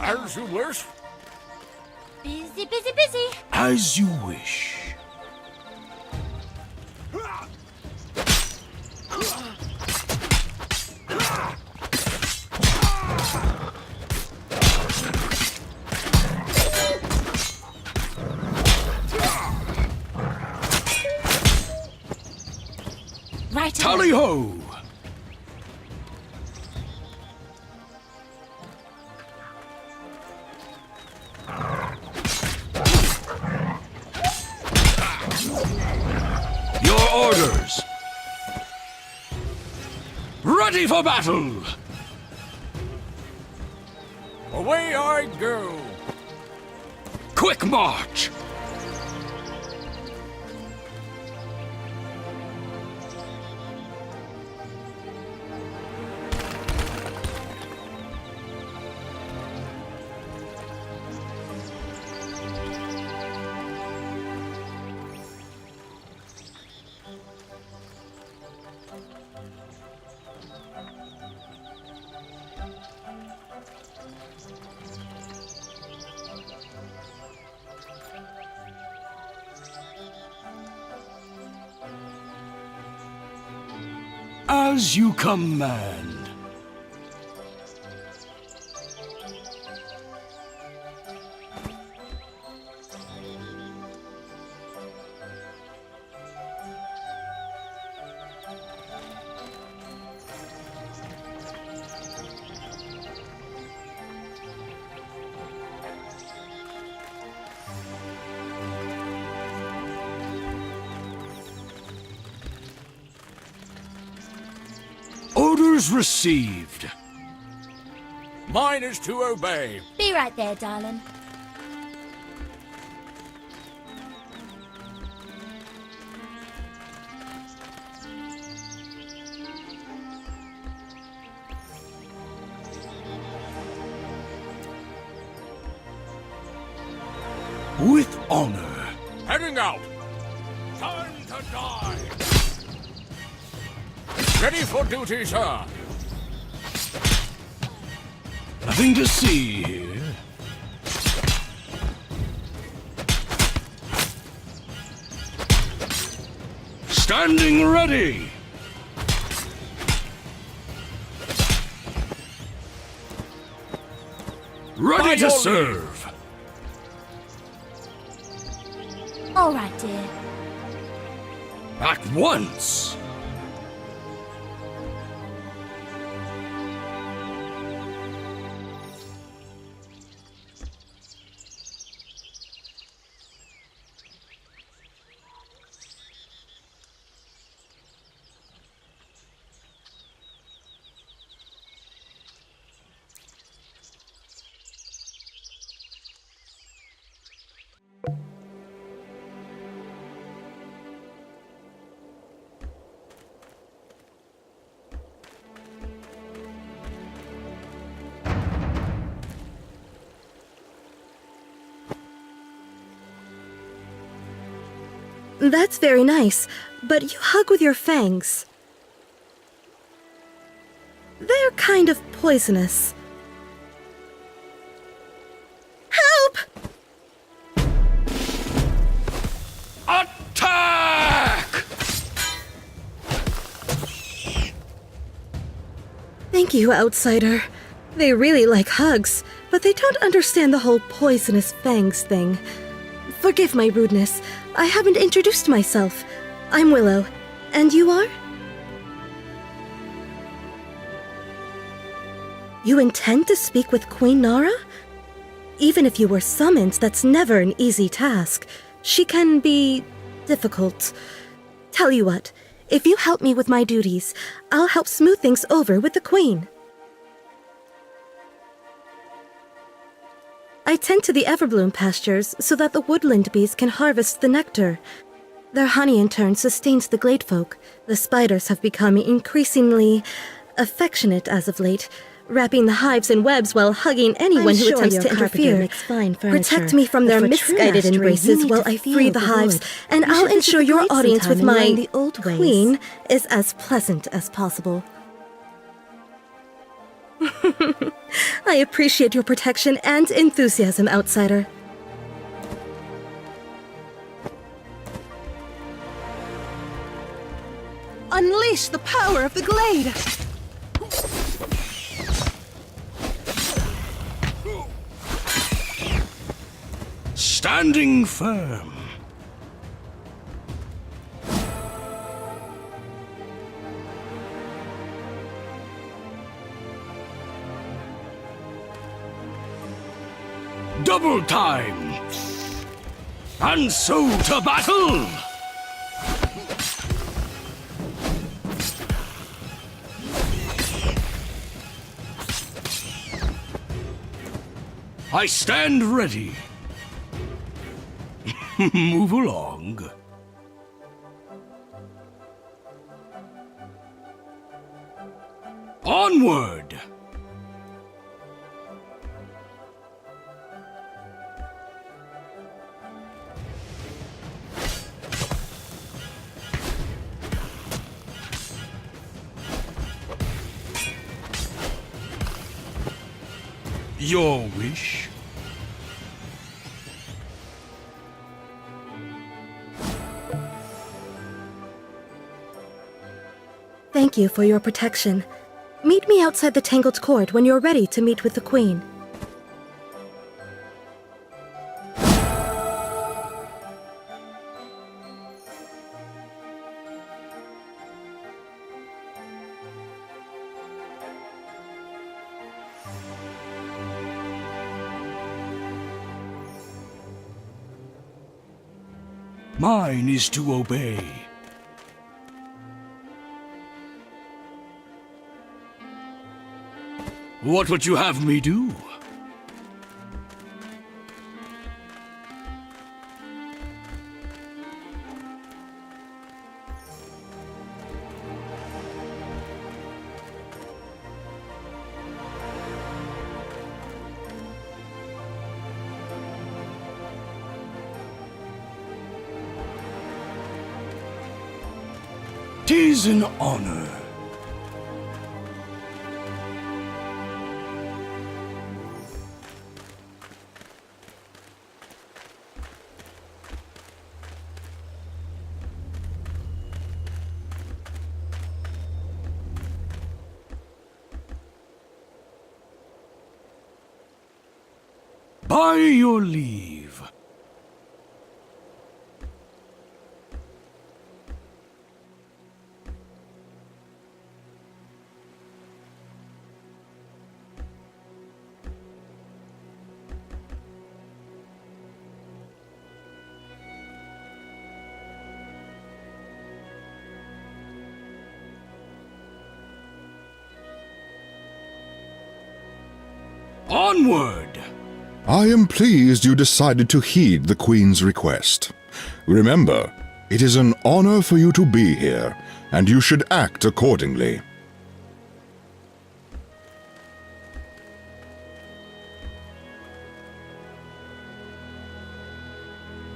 As you wish. Busy, busy, busy. As you wish. Right. Tally-ho! Your orders! Ready for battle! Away I go. Quick march! As you command. Orders received. Mine is to obey. Be right there, darling. With honor. Heading out. Time to die. Ready for duty, sir. Nothing to see here. Standing ready. Ready By to your serve. All right, dear. At once. That's very nice, but you hug with your fangs. They're kind of poisonous. Help! Attack! Thank you, outsider. They really like hugs, but they don't understand the whole poisonous fangs thing. Forgive my rudeness. I haven't introduced myself. I'm Willow. And you are? You intend to speak with Queen Nara? Even if you were summoned, that's never an easy task. She can be difficult. Tell you what, if you help me with my duties, I'll help smooth things over with the Queen. I tend to the Everbloom pastures so that the woodland bees can harvest the nectar. Their honey in turn sustains the Gladefolk. The spiders have become increasingly affectionate as of late, wrapping the hives in webs while hugging anyone who attempts to interfere. Protect me from their misguided embraces while I free the hives, and I'll ensure your audience with my queen is as pleasant as possible. I appreciate your protection and enthusiasm, outsider. Unleash the power of the Glade! Standing firm. Double time! And so to battle! I stand ready. Move along. Onward! Your wish? Thank you for your protection. Meet me outside the Tangled Court when you're ready to meet with the Queen. Mine is to obey. What would you have me do? Tis an honor. By your leave. Onward! I am pleased you decided to heed the Queen's request. Remember, it is an honor for you to be here, and you should act accordingly.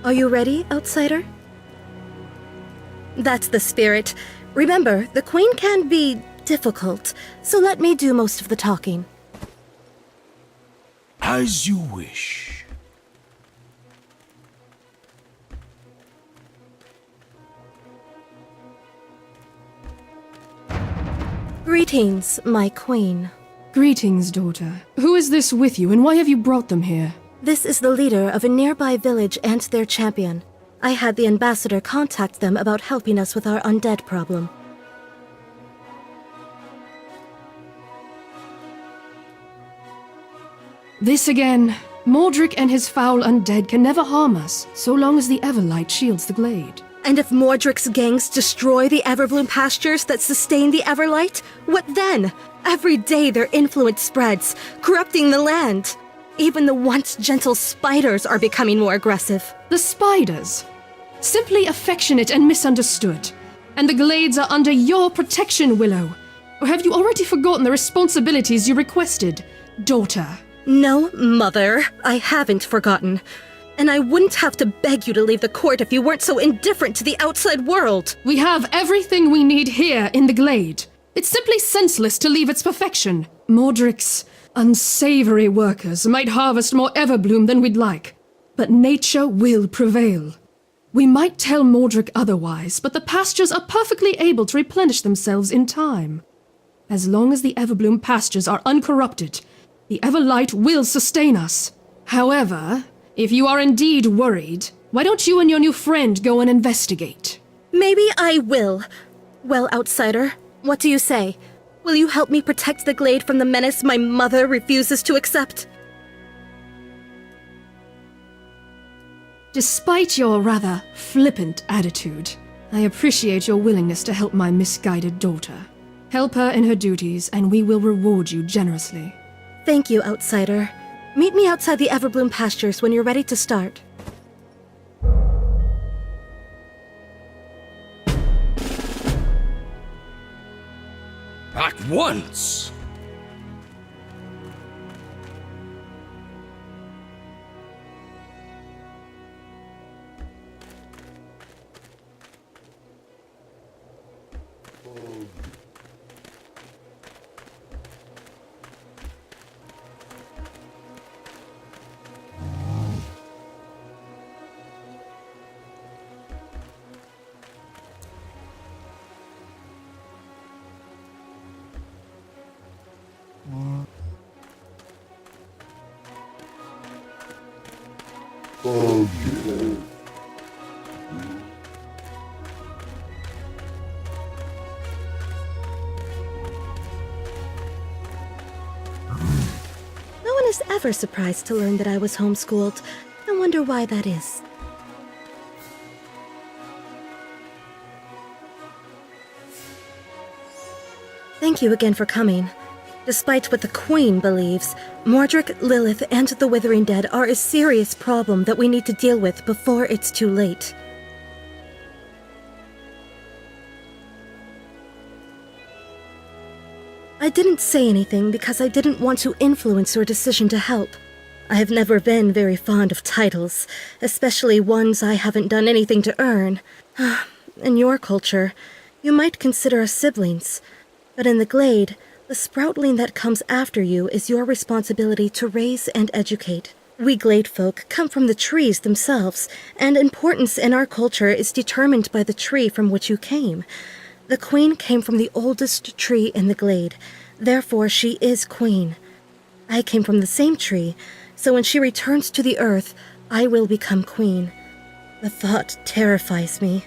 Are you ready, outsider? That's the spirit. Remember, the Queen can be difficult, so let me do most of the talking. As you wish. Greetings, my Queen. Greetings, daughter. Who is this with you, and why have you brought them here? This is the leader of a nearby village and their champion. I had the ambassador contact them about helping us with our undead problem. This again. Mordric and his foul undead can never harm us, so long as the Everlight shields the glade. And if Mordric's gangs destroy the Everbloom pastures that sustain the Everlight, what then? Every day their influence spreads, corrupting the land. Even the once gentle spiders are becoming more aggressive. The spiders? Simply affectionate and misunderstood. And the glades are under your protection, Willow. Or have you already forgotten the responsibilities you requested, daughter? No, Mother, I haven't forgotten. And I wouldn't have to beg you to leave the court if you weren't so indifferent to the outside world. We have everything we need here in the glade. It's simply senseless to leave its perfection. Mordric's Unsavory workers might harvest more Everbloom than we'd like, but nature will prevail. We might tell Mordric otherwise, but the pastures are perfectly able to replenish themselves in time. As long as the Everbloom pastures are uncorrupted, the Everlight will sustain us. However, if you are indeed worried, why don't you and your new friend go and investigate? Maybe I will. Well, outsider, what do you say? Will you help me protect the glade from the menace my mother refuses to accept? Despite your rather flippant attitude, I appreciate your willingness to help my misguided daughter. Help her in her duties, and we will reward you generously. Thank you, outsider. Meet me outside the Everbloom pastures when you're ready to start. At once! No one is ever surprised to learn that I was homeschooled. I wonder why that is. Thank you again for coming. Despite what the Queen believes, Mordric, Lilith, and the Withering Dead are a serious problem that we need to deal with before it's too late. I didn't say anything because I didn't want to influence your decision to help. I have never been very fond of titles, especially ones I haven't done anything to earn. In your culture, you might consider us siblings, but in the Glade, the sproutling that comes after you is your responsibility to raise and educate. We Gladefolk come from the trees themselves, and importance in our culture is determined by the tree from which you came. The Queen came from the oldest tree in the Glade, therefore she is Queen. I came from the same tree, so when she returns to the earth, I will become Queen. The thought terrifies me.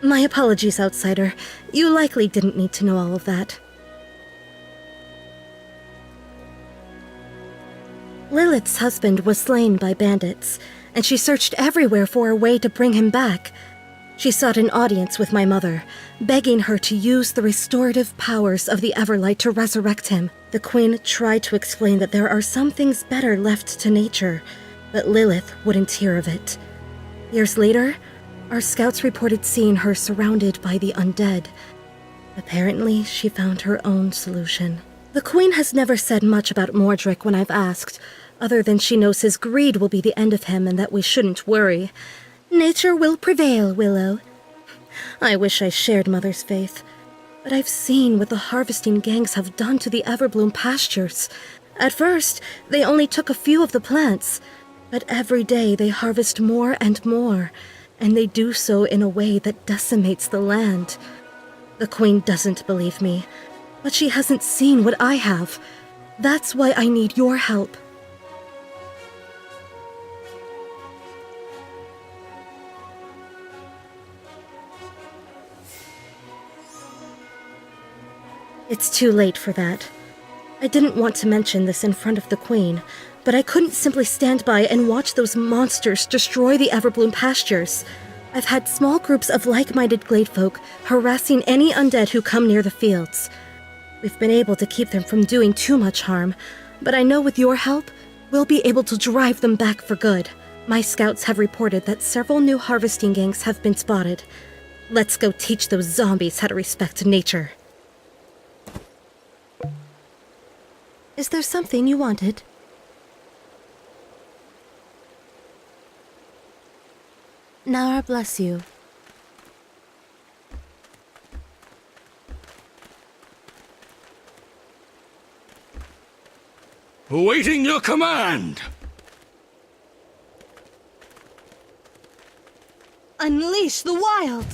My apologies, outsider. You likely didn't need to know all of that. Lilith's husband was slain by bandits, and she searched everywhere for a way to bring him back. She sought an audience with my mother, begging her to use the restorative powers of the Everlight to resurrect him. The Queen tried to explain that there are some things better left to nature, but Lilith wouldn't hear of it. Years later, our scouts reported seeing her surrounded by the undead. Apparently, she found her own solution. The Queen has never said much about Mordric when I've asked, other than she knows his greed will be the end of him and that we shouldn't worry. Nature will prevail, Willow. I wish I shared Mother's faith, but I've seen what the harvesting gangs have done to the Everbloom pastures. At first, they only took a few of the plants, but every day they harvest more and more, and they do so in a way that decimates the land. The Queen doesn't believe me, but she hasn't seen what I have. That's why I need your help. It's too late for that. I didn't want to mention this in front of the Queen, but I couldn't simply stand by and watch those monsters destroy the Everbloom pastures. I've had small groups of like-minded Gladefolk harassing any undead who come near the fields. We've been able to keep them from doing too much harm, but I know with your help, we'll be able to drive them back for good. My scouts have reported that several new harvesting gangs have been spotted. Let's go teach those zombies how to respect nature. Is there something you wanted? Nara bless you. Awaiting your command! Unleash the wild!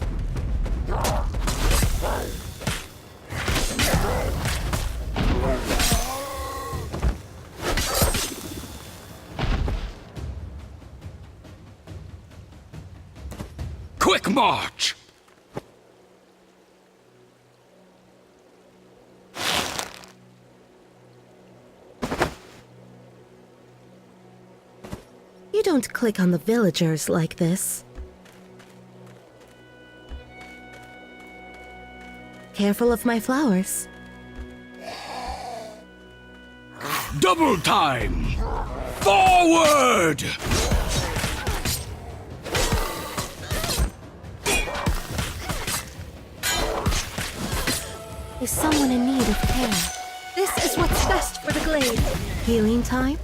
Quick march! You don't click on the villagers like this. Careful of my flowers. Double time! Forward! Is someone in need of care? This is what's best for the glade. Healing time?